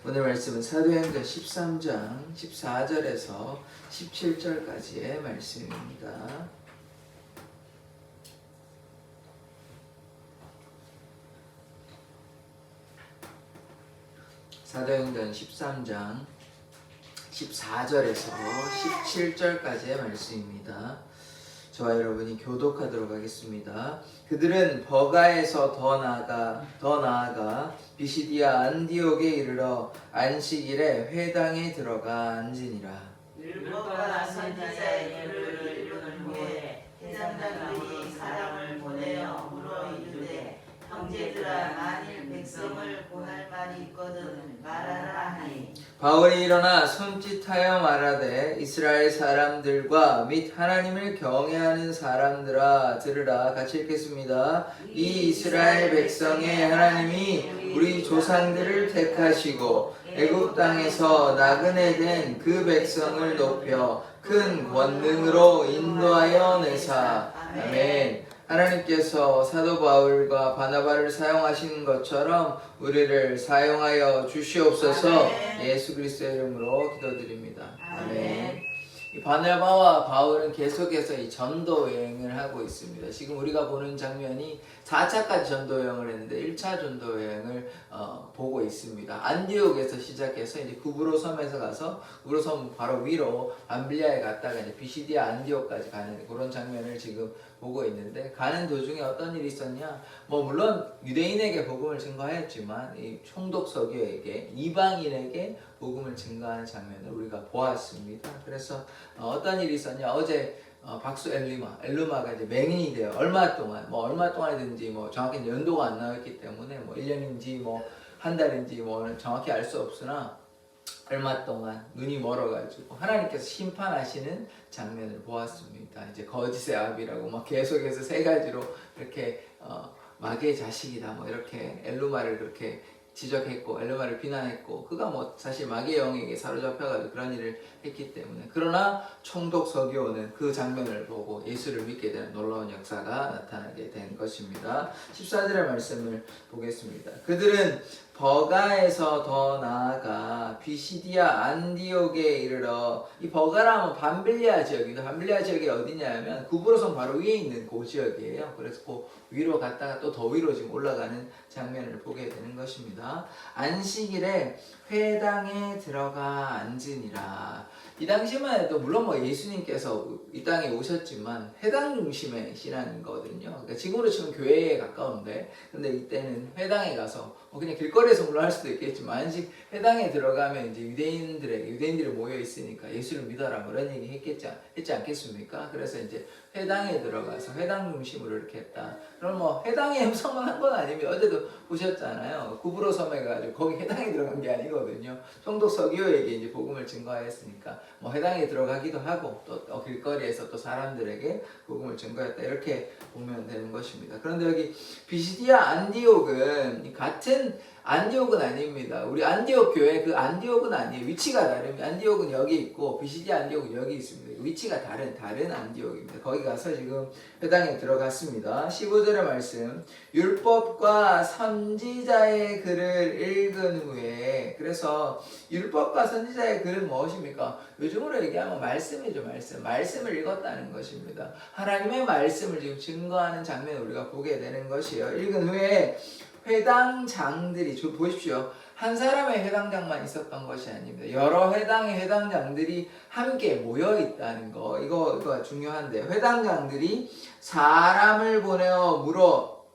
오늘 말씀은 사도행전 13장 14절에서 17절까지의 말씀입니다. 사도행전 13장 14절에서 17절까지의 말씀입니다. 저와 여러분이 교독하도록 하겠습니다. 그들은 버가에서 더 나아가 비시디아 안디옥에 이르러 안식일에 회당에 들어가 앉으니라. 율법과 선지자의 글을 읽은 후에 대장장들이 사람을 보내어 물어 이르되 형제들아 만일 백성을 구할 말이 있거든 말하라 하니 바울이 일어나 손짓하여 말하되 이스라엘 사람들과 및 하나님을 경외하는 사람들아 들으라. 같이 읽겠습니다. 이 이스라엘 백성의 하나님이 우리 조상들을 택하시고 애굽 땅에서 나그네 된 그 백성을 높여 큰 권능으로 인도하여 내사. 아멘. 하나님께서 사도 바울과 바나바를 사용하시는 것처럼 우리를 사용하여 주시옵소서. 예수 그리스도의 이름으로 기도드립니다. 아멘. 이 바나바와 바울은 계속해서 이 전도 여행을 하고 있습니다. 지금 우리가 보는 장면이 4차까지 전도 여행을 했는데 1차 전도 여행을 보고 있습니다. 안디옥에서 시작해서 이제 구브로 섬에서 가서 구브로 섬 바로 위로 밤빌리아에 갔다가 이제 비시디아 안디옥까지 가는 그런 장면을 지금 보고 있는데, 가는 도중에 어떤 일이 있었냐? 물론 유대인에게 복음을 증거하였지만 이 총독 서기오에게, 이방인에게 복음을 증거하는 장면을 우리가 보았습니다. 그래서 어떤 일이 있었냐? 어제 박수 엘루마가 이제 맹인이 돼요. 얼마 동안이든지 정확히 연도가 안 나왔기 때문에 1년인지 한 달인지 정확히 알 수 없으나 얼마 동안 눈이 멀어가지고 하나님께서 심판하시는 장면을 보았습니다. 이제 거짓의 아비라고 계속해서 세 가지로 이렇게 마귀의 자식이다 이렇게 엘루마를 그렇게 지적했고 엘루마를 비난했고, 그가 사실 마귀의 영에게 사로잡혀가지고 그런 일을 했기 때문에. 그러나 총독 서기오는 그 장면을 보고 예수를 믿게 되는 놀라운 역사가 나타나게 된 것입니다. 14절의 말씀을 보겠습니다. 그들은 버가에서 더 나아가 비시디아 안디옥에 이르러, 이 버가라 하면 밤빌리아 지역입니다. 밤빌리아 지역이 어디냐면 구브로섬 바로 위에 있는 그 지역이에요. 그래서 그 위로 갔다가 또 더 위로 지금 올라가는 장면을 보게 되는 것입니다. 안식일에 회당에 들어가 앉으니라. 이 당시만 해도 물론 예수님께서 이 땅에 오셨지만 회당 중심의 신앙이거든요. 그러니까 지금으로 치면 교회에 가까운데, 근데 이때는 회당에 가서 그냥 길거리에서 물론 할 수도 있겠지만 회당에 들어가면 이제 유대인들이 모여 있으니까 예수를 믿어라 그런 얘기 했지 않겠습니까? 그래서 이제 회당에 들어가서 회당 중심으로 이렇게 했다. 그럼 회당에 형성만 한 건 아닙니다. 어제도 보셨잖아요. 구브로 섬에 가지고 거기 회당에 들어간 게 아니거든요. 총독 서기오에게 이제 복음을 증거하였으니까 회당에 들어가기도 하고 또 길거리에서 또 사람들에게 복음을 증거했다, 이렇게 보면 되는 것입니다. 그런데 여기 비시디아 안디옥은 같은 안디옥은 아닙니다. 우리 안디옥 교회 그 안디옥은 아니에요. 위치가 다릅니다. 안디옥은 여기 있고 비시디아 안디옥은 여기 있습니다. 위치가 다른 안디옥입니다. 거기 가서 지금 회당에 들어갔습니다. 15절의 말씀, 율법과 선지자의 글을 읽은 후에. 그래서 율법과 선지자의 글은 무엇입니까? 요즘으로 얘기하면 말씀이죠. 말씀을 읽었다는 것입니다. 하나님의 말씀을 지금 증거하는 장면을 우리가 보게 되는 것이에요. 읽은 후에 회당장들이, 보십시오. 한 사람의 회당장만 있었던 것이 아닙니다. 여러 회당의 회당장들이 함께 모여 있다는 거, 이거 중요한데, 회당장들이 사람을 보내어 물어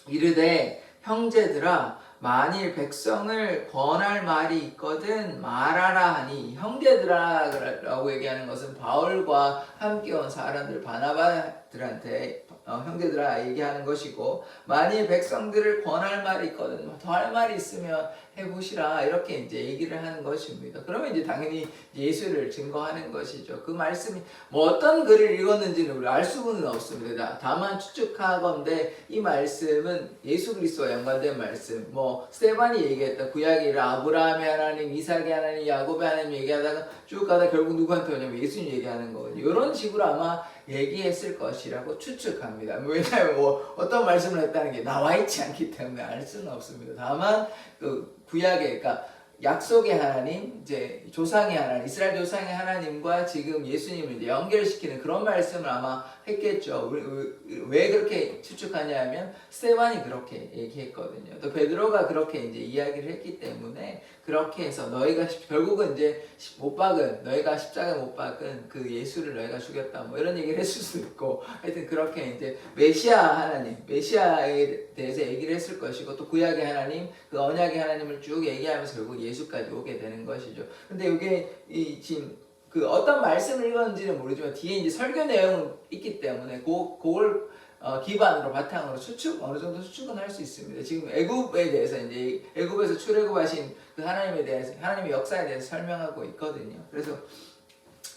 이르되 형제들아 만일 백성을 권할 말이 있거든 말하라 하니. 형제들아라고 얘기하는 것은 바울과 함께 온 사람들, 바나바들한테 형제들아 얘기하는 것이고, 만일 백성들을 권할 말이 있거든, 더 할 말이 있으면 해보시라, 이렇게 이제 얘기를 하는 것입니다. 그러면 이제 당연히 예수를 증거하는 것이죠. 그 말씀이 어떤 글을 읽었는지는 우리 알 수는 없습니다. 다만 추측하건대 이 말씀은 예수 그리스도와 연관된 말씀, 스테반이 얘기했다. 구약의 아브라함의 하나님, 이삭의 하나님, 야곱의 하나님 얘기하다가 쭉 가다 결국 누구한테 오냐면 예수님 얘기하는 거거든요. 이런 식으로 아마 얘기했을 것이라고 추측합니다. 왜냐하면 어떤 말씀을 했다는 게 나와 있지 않기 때문에 알 수는 없습니다. 다만 그 구약에, 그러니까 약속의 하나님, 이제 조상의 하나님, 이스라엘 조상의 하나님과 지금 예수님을 이제 연결시키는 그런 말씀을 아마 했겠죠. 왜 그렇게 추측하냐면 스데반이 그렇게 얘기했거든요. 또 베드로가 그렇게 이제 이야기를 했기 때문에 그렇게 해서 너희가 결국은 이제 못 박은 너희가 십자가에 못 박은 그 예수를 너희가 죽였다 뭐 이런 얘기를 했을 수도 있고 하여튼 그렇게 이제 메시아 하나님, 메시아에 대해서 얘기를 했을 것이고 또 구약의 하나님, 그 언약의 하나님을 쭉 얘기하면서 결국 예수까지 오게 되는 것이죠. 근데 이게 지금 그 어떤 말씀을 읽었는지는 모르지만 뒤에 이제 설교 내용은 있기 때문에 그걸 기반으로 바탕으로 어느 정도 추측은 할 수 있습니다. 지금 애굽에 대해서 이제 애굽에서 출애굽하신 그 하나님에 대해서 하나님의 역사에 대해서 설명하고 있거든요. 그래서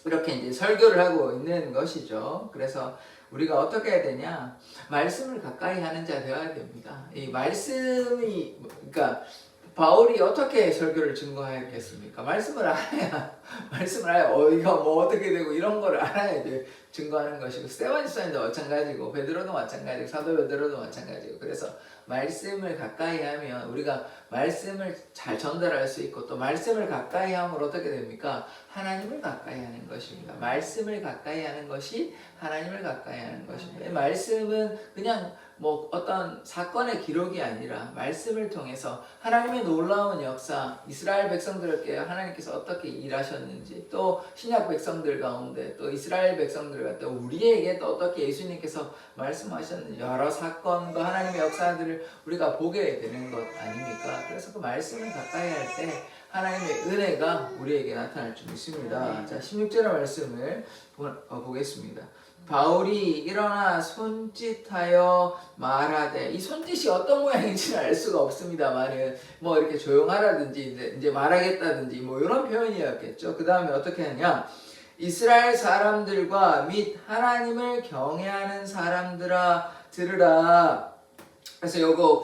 이렇게 이제 설교를 하고 있는 것이죠. 그래서 우리가 어떻게 해야 되냐? 말씀을 가까이 하는 자 되어야 됩니다. 이 말씀이 그러니까 바울이 어떻게 설교를 증거하겠습니까? 말씀을 알아야 이거 뭐 어떻게 되고 이런 거를 알아야 돼 증거하는 것이고 스데반 집사님도 마찬가지고 베드로도 마찬가지고 사도 베드로도 마찬가지고 그래서 말씀을 가까이 하면 우리가 말씀을 잘 전달할 수 있고 또 말씀을 가까이 함으로 어떻게 됩니까? 하나님을 가까이 하는 것입니다. 말씀을 가까이 하는 것이 하나님을 가까이 하는 것입니다. 말씀은 그냥 뭐 어떤 사건의 기록이 아니라 말씀을 통해서 하나님의 놀라운 역사, 이스라엘 백성들께 하나님께서 어떻게 일하셨는지 또 신약 백성들 가운데 또 이스라엘 백성들 같은 우리에게 또 어떻게 예수님께서 말씀하셨는지 여러 사건과 하나님의 역사들을 우리가 보게 되는 것 아닙니까? 그래서 그 말씀을 가까이 할 때 하나님의 은혜가 우리에게 나타날 줄 믿습니다. 자, 16절의 말씀을 보겠습니다. 바울이 일어나 손짓하여 말하되 이 손짓이 어떤 모양인지는 알 수가 없습니다만은 뭐 이렇게 조용하라든지 이제 말하겠다든지 뭐 이런 표현이었겠죠. 그 다음에 어떻게 하냐? 이스라엘 사람들과 및 하나님을 경외하는 사람들아 들으라. 그래서 요거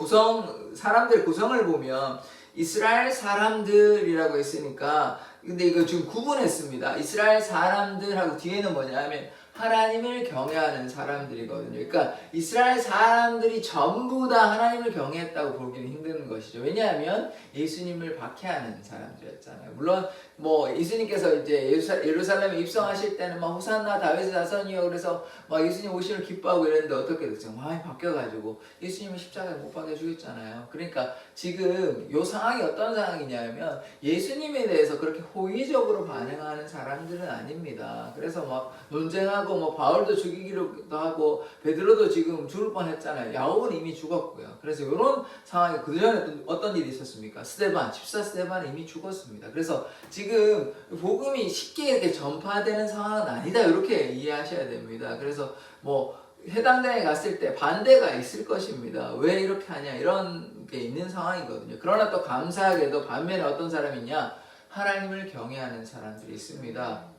사람들 구성을 보면 이스라엘 사람들이라고 했으니까 근데 이거 지금 구분했습니다. 이스라엘 사람들하고 뒤에는 뭐냐면 하나님을 경외하는 사람들이거든요. 그러니까 이스라엘 사람들이 전부 다 하나님을 경외했다고 보기는 힘든 것이죠. 왜냐하면 예수님을 박해하는 사람들이었잖아요. 물론 뭐 예수님께서 이제 예루살렘에 입성하실 때는 막 호산나 다윗의 자손이요 그래서 막 예수님 오시를 기뻐하고 이랬는데 어떻게 됐어요? 많이 바뀌어가지고 예수님을 십자가에 못 박혀 죽였잖아요. 그러니까 지금 이 상황이 어떤 상황이냐면 예수님에 대해서 그렇게 호의적으로 반응하는 사람들은 아닙니다. 그래서 막 논쟁하고 뭐 바울도 죽이기로도 하고 베드로도 지금 죽을 뻔했잖아요. 야곱은 이미 죽었고요. 그래서 이런 상황이 그 전에 어떤 일이 있었습니까? 집사 스데반은 이미 죽었습니다. 그래서 지금 복음이 쉽게 이렇게 전파되는 상황은 아니다 이렇게 이해하셔야 됩니다. 그래서 뭐 해당장에 갔을 때 반대가 있을 것입니다. 왜 이렇게 하냐 이런 게 있는 상황이거든요. 그러나 또 감사하게도 반면에 어떤 사람이 있냐? 하나님을 경외하는 사람들이 있습니다.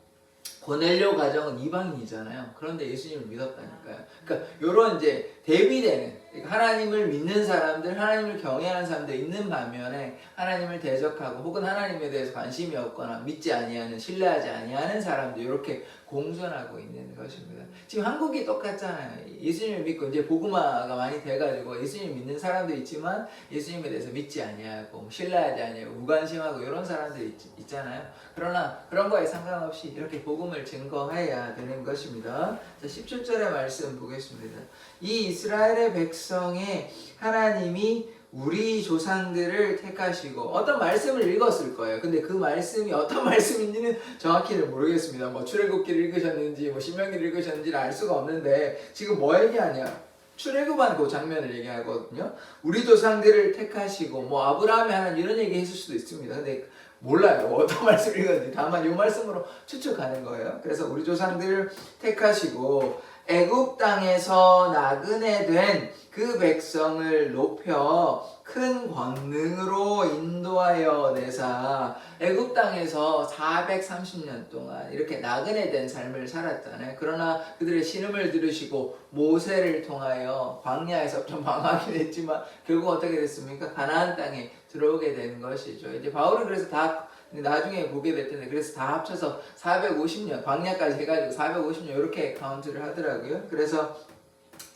고넬료 가정은 이방인이잖아요. 그런데 예수님을 믿었다니까요. 그러니까 요런 이제 대비되는 하나님을 믿는 사람들, 하나님을 경외하는 사람들 있는 반면에 하나님을 대적하고 혹은 하나님에 대해서 관심이 없거나 믿지 아니하는, 신뢰하지 아니하는 사람들 이렇게 공존하고 있는 것입니다. 지금 한국이 똑같잖아요. 예수님을 믿고 이제 복음화가 많이 돼가지고 예수님 믿는 사람도 있지만 예수님에 대해서 믿지 아니하고 신뢰하지 아니하고 무관심하고 이런 사람들이 있잖아요. 그러나 그런 거에 상관없이 이렇게 복음을 증거해야 되는 것입니다. 자, 17절의 말씀 보겠습니다. 이 이스라엘의 백성의 하나님이 우리 조상들을 택하시고 어떤 말씀을 읽었을 거예요. 근데 그 말씀이 어떤 말씀인지는 정확히는 모르겠습니다. 뭐 출애굽기를 읽으셨는지 뭐 신명기를 읽으셨는지는 알 수가 없는데 지금 뭐 얘기하냐? 출애굽한 그 장면을 얘기하거든요. 우리 조상들을 택하시고 뭐 아브라함의 하나님 이런 얘기 했을 수도 있습니다. 근데 몰라요. 어떤 말씀을 읽었는지. 다만 이 말씀으로 추측하는 거예요. 그래서 우리 조상들을 택하시고 애굽 땅에서 나그네 된 그 백성을 높여 큰 권능으로 인도하여 내사 애굽 땅에서 430년 동안 이렇게 나그네 된 삶을 살았잖아요. 그러나 그들의 신음을 들으시고 모세를 통하여 광야에서 좀 방황하긴 했지만 결국 어떻게 됐습니까? 가나안 땅에 들어오게 된 것이죠. 이제 바울은 그래서 다 나중에 보게 될 텐데 그래서 다 합쳐서 450년 광야까지 해가지고 450년 이렇게 카운트를 하더라고요. 그래서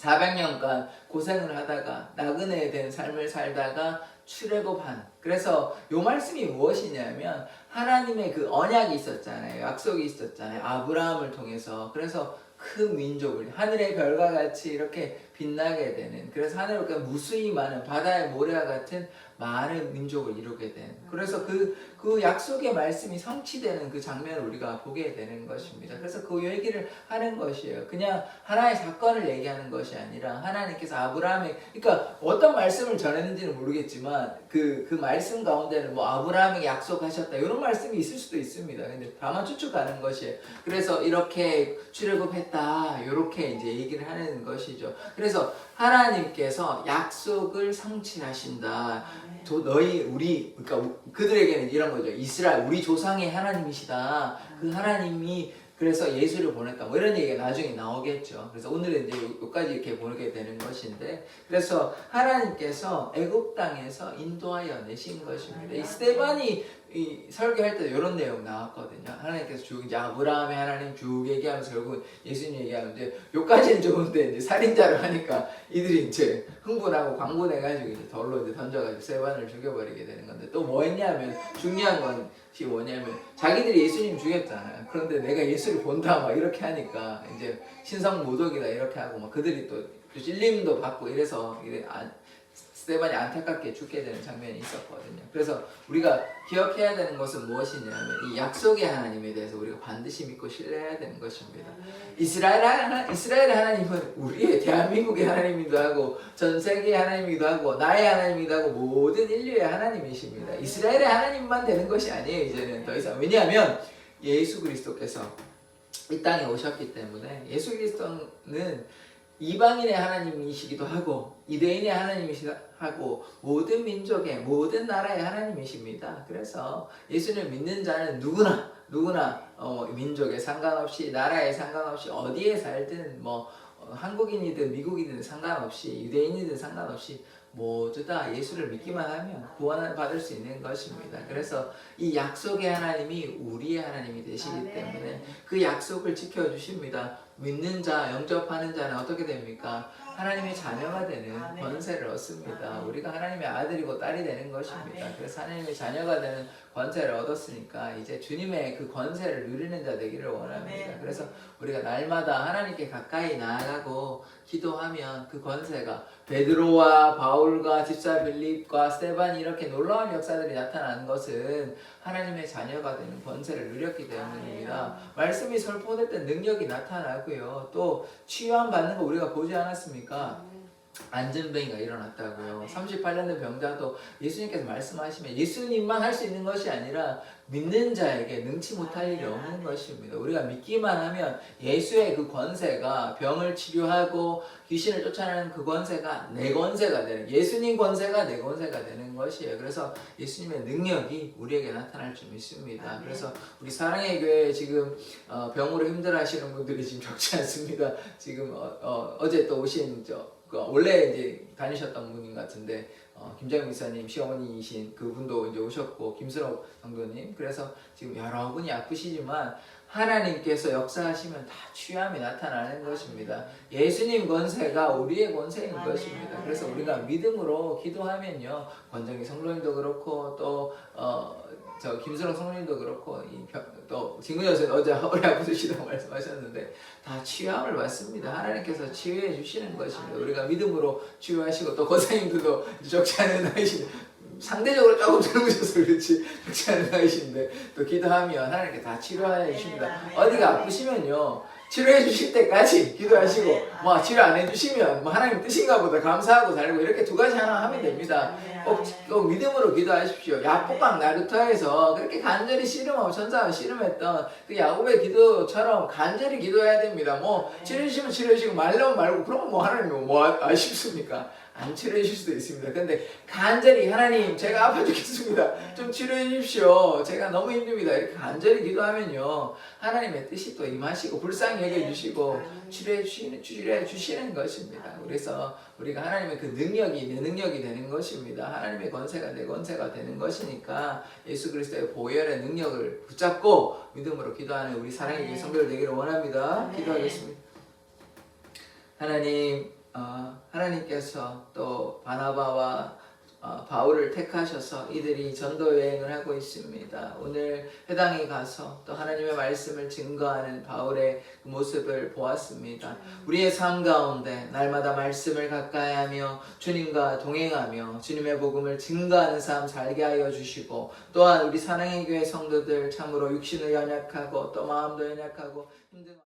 400년간 고생을 하다가 나그네 된 삶을 살다가 출애굽한. 그래서 요 말씀이 무엇이냐면 하나님의 그 언약이 있었잖아요. 약속이 있었잖아요. 아브라함을 통해서. 그래서 큰 민족을 하늘의 별과 같이 이렇게 빛나게 되는, 그래서 하늘과 무수히 많은 바다의 모래와 같은 많은 민족을 이루게 된, 그래서 그 약속의 말씀이 성취되는 그 장면을 우리가 보게 되는 것입니다. 그래서 그 얘기를 하는 것이에요. 그냥 하나의 사건을 얘기하는 것이 아니라 하나님께서 아브라함의, 그러니까 어떤 말씀을 전했는지는 모르겠지만 그 말씀 가운데는 뭐 아브라함에게 약속하셨다 이런 말씀이 있을 수도 있습니다. 근데 다만 추측하는 것이에요. 그래서 이렇게 출애굽했다 이렇게 이제 얘기를 하는 것이죠. 그래서 하나님께서 약속을 성취하신다. 그러니까 그들에게는 이런 거죠. 이스라엘, 우리 조상의 하나님이시다. 그 하나님이 그래서 예수를 보냈다. 뭐 이런 얘기가 나중에 나오겠죠. 그래서 오늘은 이제 여기까지 이렇게 보게 되는 것인데, 그래서 하나님께서 애굽 땅에서 인도하여 내신 것입니다. 이 스데반이 설교할 때 이런 내용 나왔거든요. 하나님께서 쭉 이제 아브라함의 하나님 쭉 얘기하면서 결국 예수님 얘기하는데, 요까지는 좋은데 이제 살인자를 하니까 이들이 이제 흥분하고 광분해가지고 이제 돌로 이제 던져가지고 스데반을 죽여버리게 되는 건데, 또 뭐 했냐면 중요한 것이 뭐냐면 자기들이 예수님 죽였잖아요. 그런데 내가 예수를 본다 막 이렇게 하니까 이제 신성 모독이다 이렇게 하고 막 그들이 또 찔림도 받고 이래서 스데반이 안타깝게 죽게 되는 장면이 있었거든요. 그래서 우리가 기억해야 되는 것은 무엇이냐면 이 약속의 하나님에 대해서 우리가 반드시 믿고 신뢰해야 되는 것입니다. 이스라엘의 하나님은 우리의 대한민국의 하나님이기도 하고 전 세계의 하나님이기도 하고 나의 하나님이기도 하고 모든 인류의 하나님이십니다. 이스라엘의 하나님만 되는 것이 아니에요. 이제는 더 이상. 왜냐하면 예수 그리스도께서 이 땅에 오셨기 때문에, 예수 그리스도는 이방인의 하나님이시기도 하고 유대인의 하나님이시기도 하고 모든 민족의 모든 나라의 하나님이십니다. 그래서 예수를 믿는 자는 누구나 민족에 상관없이 나라에 상관없이 어디에 살든 뭐 한국인이든 미국인이든 상관없이 유대인이든 상관없이 모두 다 예수를 믿기만 하면 구원을 받을 수 있는 것입니다. 그래서 이 약속의 하나님이 우리의 하나님이 되시기 때문에 그 약속을 지켜주십니다. 믿는 자, 영접하는 자는 어떻게 됩니까? 하나님의 자녀가 되는 권세를 얻습니다. 우리가 하나님의 아들이고 딸이 되는 것입니다. 그래서 하나님의 자녀가 되는 권세를 얻었으니까 이제 주님의 그 권세를 누리는 자 되기를 원합니다. 그래서 우리가 날마다 하나님께 가까이 나아가고 기도하면 그 권세가, 베드로와 바울과 집사 빌립과 스데반이 이렇게 놀라운 역사들이 나타난 것은 하나님의 자녀가 되는 권세를 누렸기 때문입니다. 말씀이 선포될 때 능력이 나타나고요. 또 치유함 받는 거 우리가 보지 않았습니까? 안전병이가 일어났다고요. 38년 된 병자도 예수님께서 말씀하시면 예수님만 할 수 있는 것이 아니라 믿는 자에게 능치 못할 일이 없는 것입니다. 우리가 믿기만 하면 예수의 그 권세가, 병을 치료하고 귀신을 쫓아내는 그 권세가 내 권세가 되는, 예수님 권세가 내 권세가 되는 것이에요. 그래서 예수님의 능력이 우리에게 나타날 줄 믿습니다. 그래서 우리 사랑의 교회에 지금 병으로 힘들어하시는 분들이 지금 적지 않습니다. 지금 어제 또 오신 원래 이제 다니셨던 분인 것 같은데 김장훈 미사님 시어머니이신 그분도 이제 오셨고 김수록 성도님, 그래서 지금 여러 분이 아프시지만 하나님께서 역사하시면 다 취함이 나타나는 것입니다. 예수님 권세가 우리의 권세인 것입니다. 그래서 우리가 믿음으로 기도하면요, 권정희 성도님도 그렇고 또 김수록 성도님도 그렇고 또 진근여 선생님 어제 허리 아프시다고 말씀하셨는데 다 치유함을 받습니다. 하나님께서 치유해 주시는 것입니다. 우리가 믿음으로 치유하시고, 또 권사님들도 적지 않은 나이신, 상대적으로 조금 젊으셔서 그렇지 적지 않은 나이신데 또 기도하면 하나님께 다 치료해 주십니다. 어디가 아프시면요, 치료해 주실 때까지 기도하시고 뭐 치료 안 해주시면 뭐 하나님 뜻인가 보다 감사하고 살고, 이렇게 두 가지 하나 하면 됩니다. 꼭 믿음으로 기도하십시오. 야복강 나루터에서 그렇게 간절히 씨름하고 천사가 씨름했던 그 야곱의 기도처럼 간절히 기도해야 됩니다. 뭐 치료해 주시면 치료해 주시고 말려면 말고, 그러면 뭐 하나님 뭐 아쉽습니까? 안 치료해 주실 수도 있습니다. 근데 간절히 하나님 제가 아파 죽겠습니다. 좀 치료해 주십시오. 제가 너무 힘듭니다. 이렇게 간절히 기도하면요, 하나님의 뜻이 또 임하시고 불쌍히 여겨 주시고 치료해 주시는 것입니다. 그래서 우리가 하나님의 그 능력이 내 능력이 되는 것입니다. 하나님의 권세가 내 권세가 되는 것이니까 예수 그리스도의 보혈의 능력을 붙잡고 믿음으로 기도하는 우리 사랑의 성도들 되기를 원합니다. 기도하겠습니다. 하나님, 하나님께서 또 바나바와 바울을 택하셔서 이들이 전도 여행을 하고 있습니다. 오늘 회당에 가서 또 하나님의 말씀을 증거하는 바울의 그 모습을 보았습니다. 우리의 삶 가운데 날마다 말씀을 가까이 하며 주님과 동행하며 주님의 복음을 증거하는 삶 살게 하여 주시고, 또한 우리 사랑의 교회 성도들 참으로 육신을 연약하고 또 마음도 연약하고 힘든